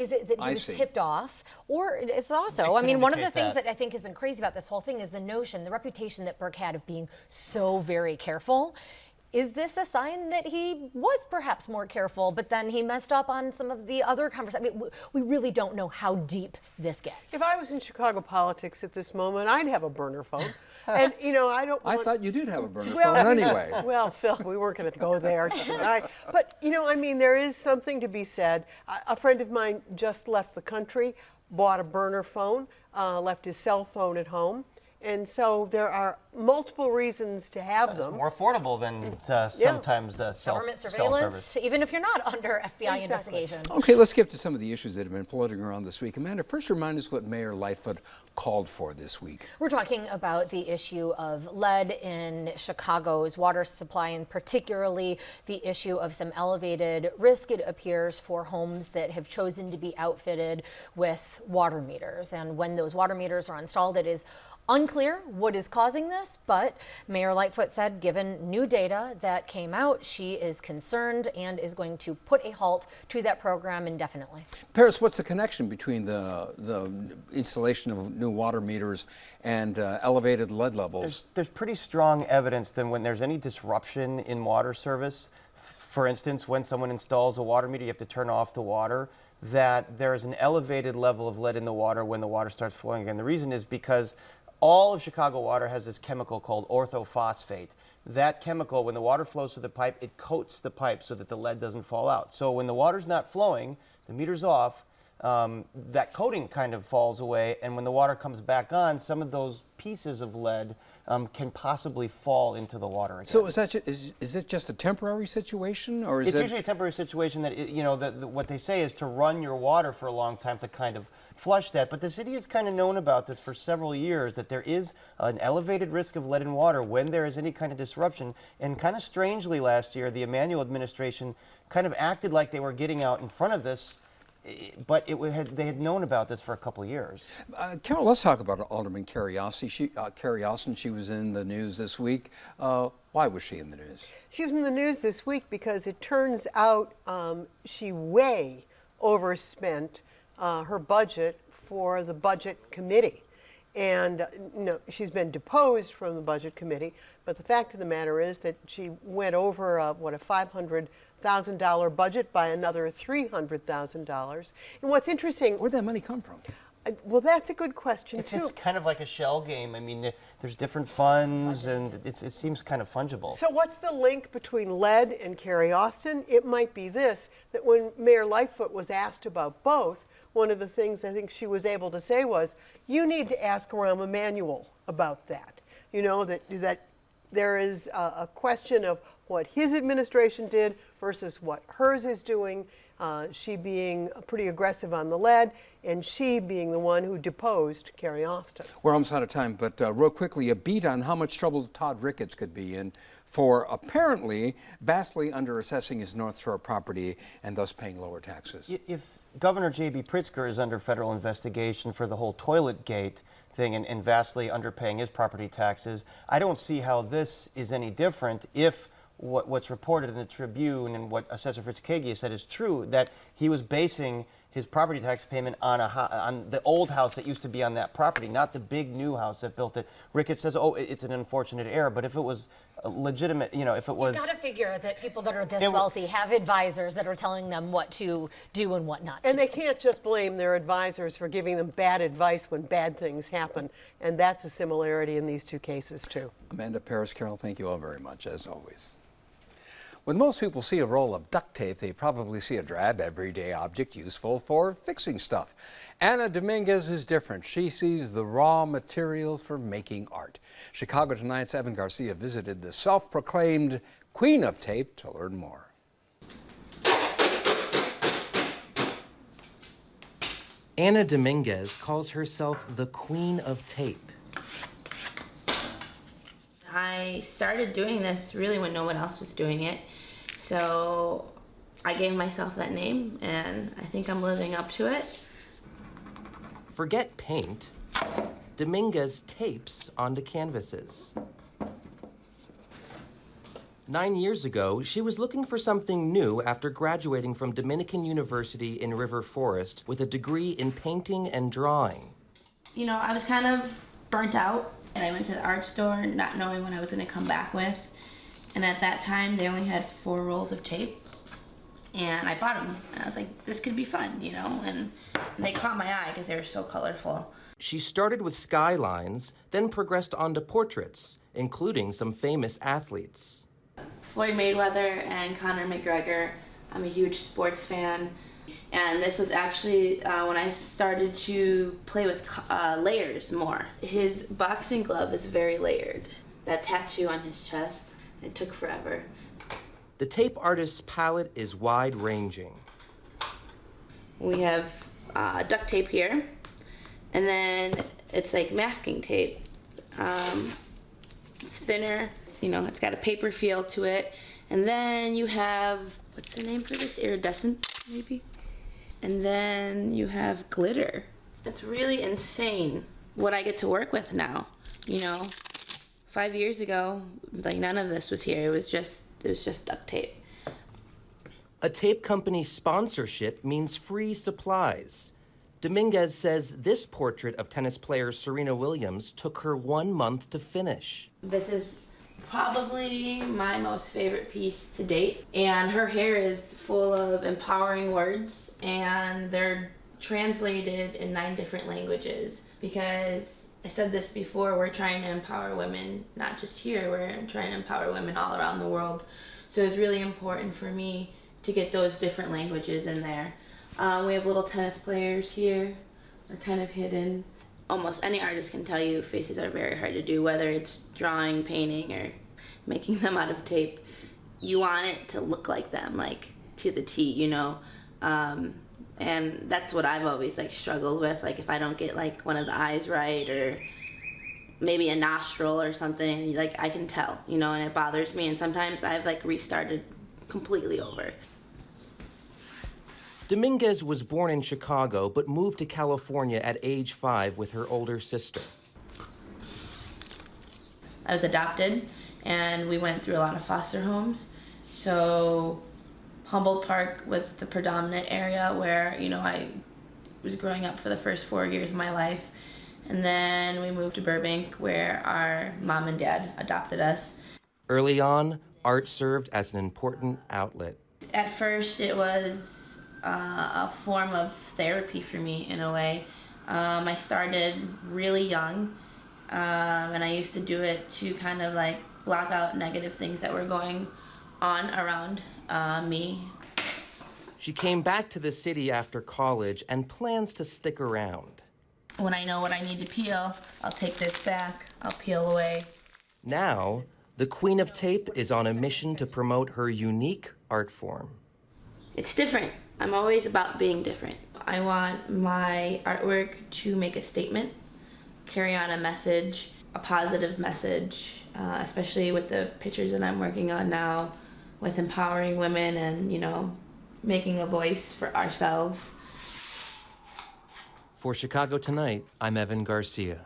is it that he was tipped off, or it's also, I mean, one of the things that I think has been crazy about this whole thing is the notion, the reputation that Burke had of being so very careful. Is this a sign that he was perhaps more careful, but then he messed up on some of the other conversations? I mean, we really don't know how deep this gets. If I was in Chicago politics at this moment, I'd have a burner phone. And, you know, I thought you did have a burner phone anyway. Well, Phil, we weren't going to go there tonight. But, you know, I mean, there is something to be said. A friend of mine just left the country, bought a burner phone, left his cell phone at home, And so there are multiple reasons to have them. More affordable than sometimes government self-service. surveillance, even if you're not under FBI investigation. Okay, let's skip to some of the issues that have been floating around this week. Amanda, first remind us what Mayor Lightfoot called for this week. We're talking about the issue of lead in Chicago's water supply, and particularly the issue of some elevated risk, it appears, for homes that have chosen to be outfitted with water meters. And when those water meters are installed, it is unclear what is causing this, but Mayor Lightfoot said, given new data that came out, she is concerned and is going to put a halt to that program indefinitely. Paris, what's the connection between the installation of new water meters and elevated lead levels? There's pretty strong evidence that when there's any disruption in water service, for instance, when someone installs a water meter, you have to turn off the water, that there's an elevated level of lead in the water when the water starts flowing again. The reason is because all of Chicago water has this chemical called orthophosphate. That chemical, when the water flows through the pipe, it coats the pipe so that the lead doesn't fall out. So when the water's not flowing, the meter's off, that coating kind of falls away, and when the water comes back on, some of those pieces of lead can possibly fall into the water again. So is it just a temporary situation, or is it's usually a temporary situation that, what they say is to run your water for a long time to kind of flush that. But the city has kind of known about this for several years, that there is an elevated risk of lead in water when there is any kind of disruption. And kind of strangely last year, the Emanuel administration kind of acted like they were getting out in front of this, but they had known about this for a couple of years. Carol, let's talk about Alderman Carrie Austin. She was in the news this week. Why was she in the news? She was in the news this week because it turns out she way overspent her budget for the budget committee. And she's been deposed from the budget committee, but the fact of the matter is that she went over a $500,000 budget by another $300,000. And what's interesting— Where'd that money come from? Well, that's a good question, too. It's kind of like a shell game. I mean, there's different funds, and it seems kind of fungible. So what's the link between lead and Carrie Austin? It might be this, that when Mayor Lightfoot was asked about both, one of the things I think she was able to say was, you need to ask Rahm Emanuel about that. That there is a question of what his administration did versus what hers is doing, she being pretty aggressive on the lead, and she being the one who deposed Carrie Austin. We're almost out of time, but real quickly, a beat on how much trouble Todd Ricketts could be in for apparently vastly underassessing his North Shore property and thus paying lower taxes. If Governor J.B. Pritzker is under federal investigation for the whole toilet gate thing and vastly underpaying his property taxes, I don't see how this is any different if what's reported in the Tribune and what Assessor Fritz Kagia said is true, that he was basing his property tax payment on the old house that used to be on that property, not the big new house that built it. Ricketts says, oh, it's an unfortunate error, but if it was legitimate, if it was— You've got to figure that people that are this wealthy have advisors that are telling them what to do and what not to. And they can't just blame their advisors for giving them bad advice when bad things happen. And that's a similarity in these two cases, too. Amanda, Paris, Carol, thank you all very much, as always. When most people see a roll of duct tape, they probably see a drab, everyday object useful for fixing stuff. Anna Dominguez is different. She sees the raw material for making art. Chicago Tonight's Evan Garcia visited the self-proclaimed queen of tape to learn more. Anna Dominguez calls herself the queen of tape. I started doing this really when no one else was doing it. So I gave myself that name, and I think I'm living up to it. Forget paint. Dominguez tapes onto canvases. 9 years ago, she was looking for something new after graduating from Dominican University in River Forest with a degree in painting and drawing. I was kind of burnt out. And I went to the art store not knowing what I was going to come back with. And at that time, they only had 4 rolls of tape. And I bought them. And I was like, this could be fun, And they caught my eye because they were so colorful. She started with skylines, then progressed onto portraits, including some famous athletes. Floyd Mayweather and Conor McGregor. I'm a huge sports fan. And this was actually when I started to play with layers more. His boxing glove is very layered. That tattoo on his chest, it took forever. The tape artist's palette is wide-ranging. We have duct tape here, and then it's like masking tape. It's thinner, it's got a paper feel to it. And then you have, what's the name for this? Iridescent, maybe? And then you have glitter. It's really insane what I get to work with now. 5 years ago, like none of this was here. It was just duct tape. A tape company sponsorship means free supplies. Dominguez says this portrait of tennis player Serena Williams took her 1 month to finish. This is probably my most favorite piece to date. And her hair is full of empowering words, and they're translated in 9 different languages. Because I said this before, we're trying to empower women, not just here, we're trying to empower women all around the world. So it's really important for me to get those different languages in there. We have little tennis players here. They're kind of hidden. Almost any artist can tell you faces are very hard to do, whether it's drawing, painting, or making them out of tape. You want it to look like them, like to the T, and that's what I've always struggled with. Like if I don't get one of the eyes right, or maybe a nostril or something, I can tell, and it bothers me. And sometimes I've restarted completely over. Dominguez was born in Chicago, but moved to California at age 5 with her older sister. I was adopted, and we went through a lot of foster homes. So Humboldt Park was the predominant area where, I was growing up for the first 4 years of my life. And then we moved to Burbank, where our mom and dad adopted us. Early on, art served as an important outlet. At first, it was a form of therapy for me, in a way. I started really young, and I used to do it to kind of block out negative things that were going on around me. She came back to the city after college and plans to stick around. When I know what I need to peel, I'll take this back, I'll peel away. Now, the Queen of Tape is on a mission to promote her unique art form. It's different. I'm always about being different. I want my artwork to make a statement, carry on a message, a positive message, especially with the pictures that I'm working on now, with empowering women and, making a voice for ourselves. For Chicago Tonight, I'm Evan Garcia.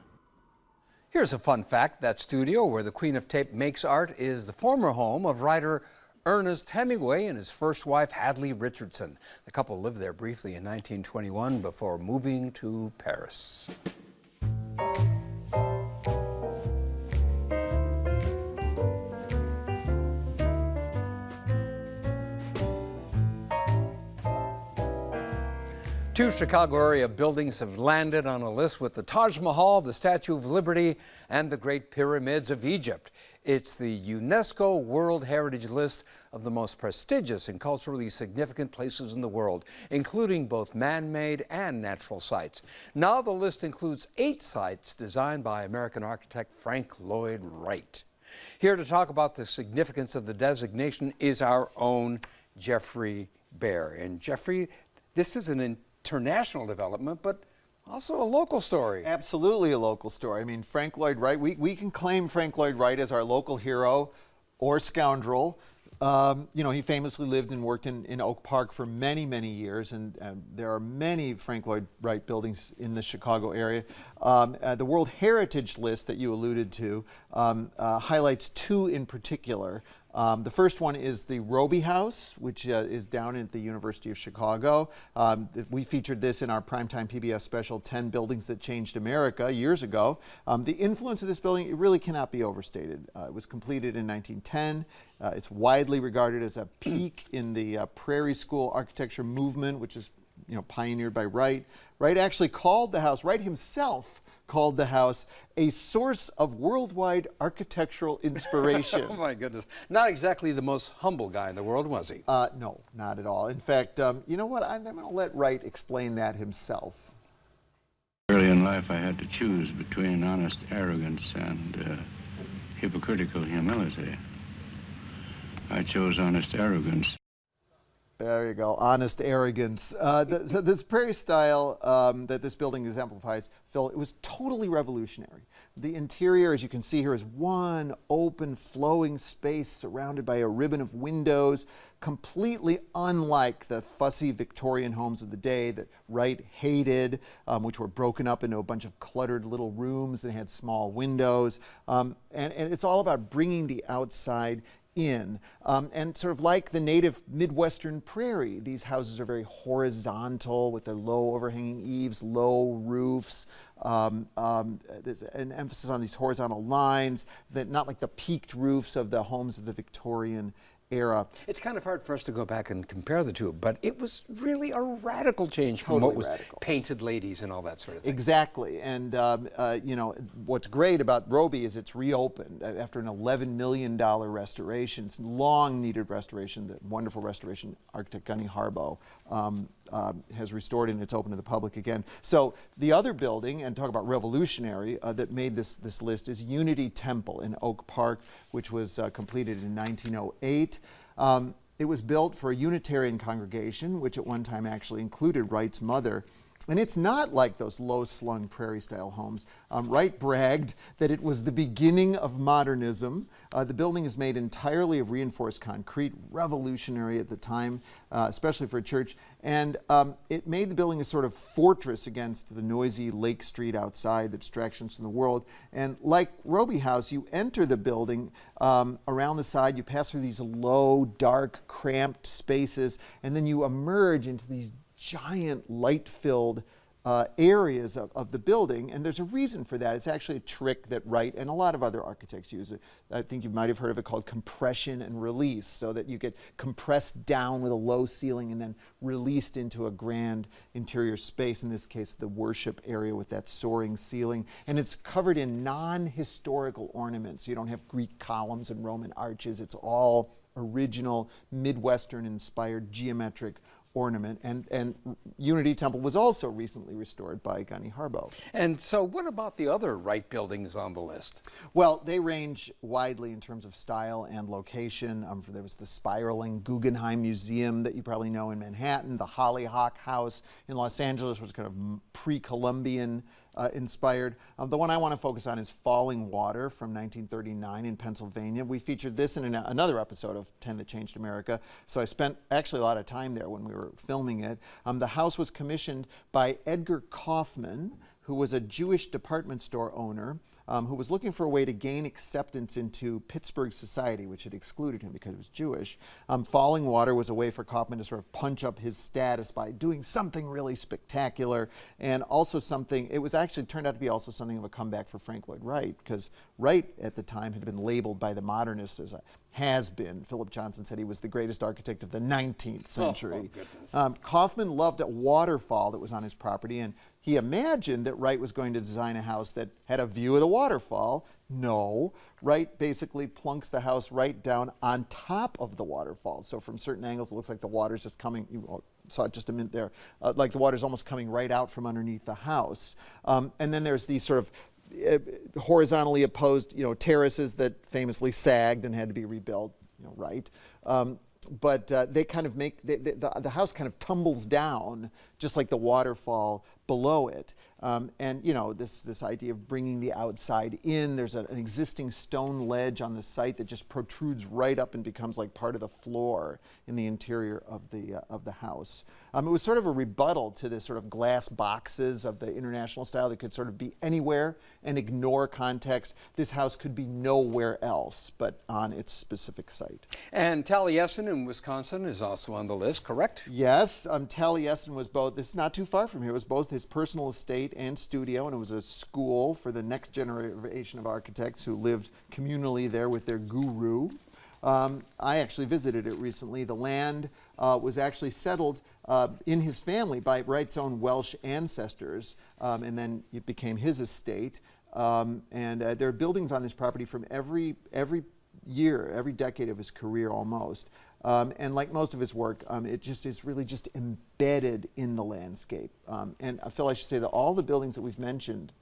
Here's a fun fact. That studio where the Queen of Tape makes art is the former home of writer Ernest Hemingway and his first wife, Hadley Richardson. The couple lived there briefly in 1921 before moving to Paris. Two Chicago area buildings have landed on a list with the Taj Mahal, the Statue of Liberty, and the Great Pyramids of Egypt. It's the UNESCO World Heritage List of the most prestigious and culturally significant places in the world, including both man-made and natural sites. Now the list includes 8 sites designed by American architect Frank Lloyd Wright. Here to talk about the significance of the designation is our own Jeffrey Bear. And Jeffrey, this is an international development, but also a local story. Absolutely a local story. I mean, Frank Lloyd Wright, we can claim Frank Lloyd Wright as our local hero or scoundrel. He famously lived and worked in Oak Park for many, many years, and there are many Frank Lloyd Wright buildings in the Chicago area. The World Heritage List that you alluded to highlights 2 in particular. The first one is the Roby House, which is down at the University of Chicago. We featured this in our primetime PBS special, 10 Buildings That Changed America, years ago. The influence of this building, it really cannot be overstated. It was completed in 1910. It's widely regarded as a peak in the Prairie School architecture movement, which is pioneered by Wright. Wright actually called the house, Wright himself called the house a source of worldwide architectural inspiration. Oh my goodness. Not exactly the most humble guy in the world, was he? No, not at all. In fact, you know what? I'm going to let Wright explain that himself. Early in life, I had to choose between honest arrogance and hypocritical humility. I chose honest arrogance. There you go, honest arrogance. So this prairie style that this building exemplifies, Phil, it was totally revolutionary. The interior, as you can see here, is one open, flowing space surrounded by a ribbon of windows, completely unlike the fussy Victorian homes of the day that Wright hated, which were broken up into a bunch of cluttered little rooms that had small windows. And it's all about bringing the outside in. And sort of like the native Midwestern prairie, these houses are very horizontal with their low overhanging eaves, low roofs. There's an emphasis on these horizontal lines, that not like the peaked roofs of the homes of the Victorian era. It's kind of hard for us to go back and compare the two, but it was really a radical change from Totally what was radical. painted ladies and all that sort of thing. Exactly, and you know, what's great about Roby is it's reopened after an $11 million restoration. It's long needed restoration. The wonderful restoration architect Gunny Harbaugh has restored it, and it's open to the public again. So the other building, and talk about revolutionary, that made this list is Unity Temple in Oak Park, which was completed in 1908. It was built for a Unitarian congregation, which at one time actually included Wright's mother. And it's not like those low-slung prairie-style homes. Wright bragged that it was the beginning of modernism. The building is made entirely of reinforced concrete, revolutionary at the time, especially for a church. And it made the building a sort of fortress against the noisy Lake Street outside, the distractions from the world. And like Roby House, you enter the building around the side, you pass through these low, dark, cramped spaces, and then you emerge into these giant light-filled areas of the building, and there's a reason for that. It's actually a trick that Wright and a lot of other architects use. I think you might have heard of it called compression and release, so that you get compressed down with a low ceiling and then released into a grand interior space, in this case the worship area with that soaring ceiling, and it's covered in non-historical ornaments. You don't have Greek columns and Roman arches. It's all original Midwestern-inspired geometric ornament, and Unity Temple was also recently restored by Gunny Harbaugh. And so what about the other Wright buildings on the list? Well, they range widely in terms of style and location. There was the spiraling Guggenheim Museum that you probably know in Manhattan, the Hollyhock House in Los Angeles, which was kind of pre-Columbian inspired. The one I want to focus on is Falling Water from 1939 in Pennsylvania. We featured this in another episode of 10 That Changed America, so I spent actually a lot of time there when we were filming it. The house was commissioned by Edgar Kaufman, who was a Jewish department store owner who was looking for a way to gain acceptance into Pittsburgh society, which had excluded him because he was Jewish. Falling Water was a way for Kaufman to sort of punch up his status by doing something really spectacular, and also something, it was actually turned out to be also something of a comeback for Frank Lloyd Wright, because Wright at the time had been labeled by the modernists as a has-been. Philip Johnson said he was the greatest architect of the 19th century. Kaufman loved a waterfall that was on his property, and he imagined that Wright was going to design a house that had a view of the waterfall. No, Wright basically plunks the house right down on top of the waterfall. So from certain angles, it looks like the water's just coming, you saw it just a minute there, like the water's almost coming right out from underneath the house. And then there's these sort of horizontally opposed, terraces that famously sagged and had to be rebuilt, right? But they kind of make, the house kind of tumbles down just like the waterfall below it. And this idea of bringing the outside in, there's an existing stone ledge on the site that just protrudes right up and becomes like part of the floor in the interior of the house. It was sort of a rebuttal to this sort of glass boxes of the international style that could sort of be anywhere and ignore context. This house could be nowhere else but on its specific site. And Taliesin in Wisconsin is also on the list, correct? Yes, Taliesin was both, this is not too far from here, it was both his personal estate and studio, and it was a school for the next generation of architects who lived communally there with their guru. I actually visited it recently. The land was actually settled in his family by Wright's own Welsh ancestors, and then it became his estate. There are buildings on this property from every year, every decade of his career almost. And like most of his work, it just is really just embedded in the landscape. And Phil, I should say that all the buildings that we've mentioned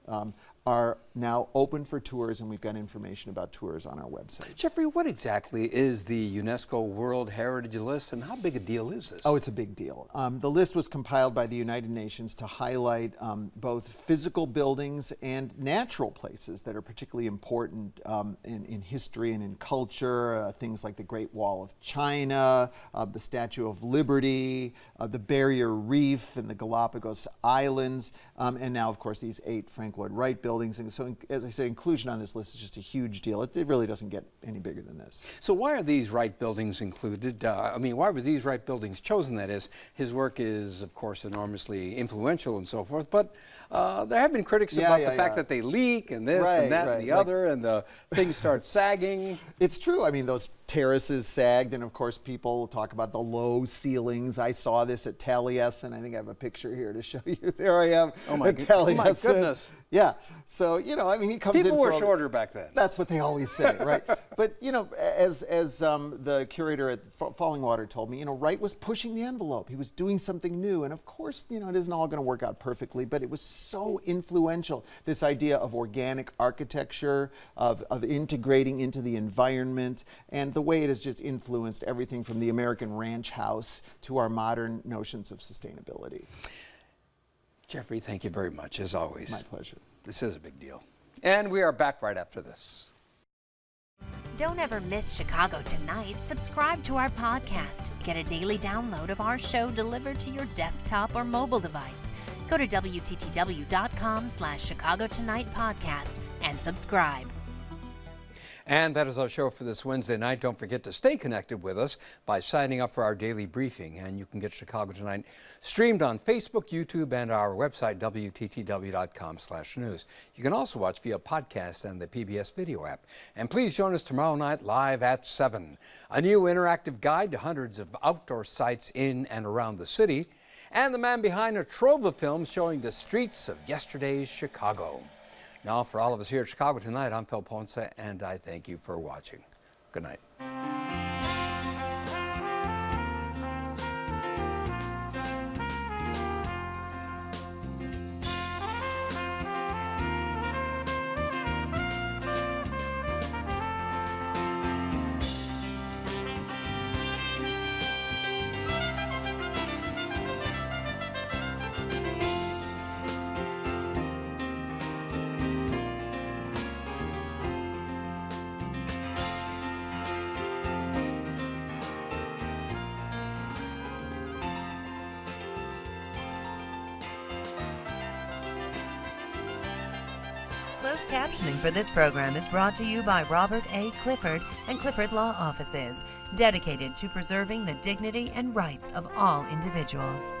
are now open for tours, and we've got information about tours on our website. Jeffrey, what exactly is the UNESCO World Heritage List, and how big a deal is this? Oh, it's a big deal. The list was compiled by the United Nations to highlight both physical buildings and natural places that are particularly important in history and in culture, things like the Great Wall of China, the Statue of Liberty, the Barrier Reef and the Galapagos Islands, and now, of course, these 8 Frank Lloyd Wright buildings. And so, as I said, inclusion on this list is just a huge deal. It really doesn't get any bigger than this. So why are these Wright buildings included? Why were these Wright buildings chosen? That is, his work is, of course, enormously influential and so forth, but there have been critics about the fact that they leak and this and that and the other, and the things start sagging. It's true. I mean, those terraces sagged, and of course people talk about the low ceilings. I saw this at Taliesin. I think I have a picture here to show you. There I am at Taliesin. Oh my goodness. Yeah. So, he comes in. People were shorter back then. That's what they always say, right? But, as the curator at Falling Water told me, Wright was pushing the envelope. He was doing something new. And of course, it isn't all going to work out perfectly, but it was so influential. This idea of organic architecture, of integrating into the environment, and the way it has just influenced everything from the American ranch house to our modern notions of sustainability. Jeffrey, thank you very much, as always. My pleasure. This is a big deal. And we are back right after this. Don't ever miss Chicago Tonight. Subscribe to our podcast. Get a daily download of our show delivered to your desktop or mobile device. Go to WTTW.com/Chicago Tonight Podcast and subscribe. And that is our show for this Wednesday night. Don't forget to stay connected with us by signing up for our daily briefing. And you can get Chicago Tonight streamed on Facebook, YouTube, and our website, WTTW.com/news. You can also watch via podcast and the PBS video app. And please join us tomorrow night live at 7. A new interactive guide to hundreds of outdoor sites in and around the city. And the man behind a trove of films showing the streets of yesterday's Chicago. Now, for all of us here at Chicago Tonight, I'm Phil Ponce, and I thank you for watching. Good night. Closed captioning for this program is brought to you by Robert A. Clifford and Clifford Law Offices, dedicated to preserving the dignity and rights of all individuals.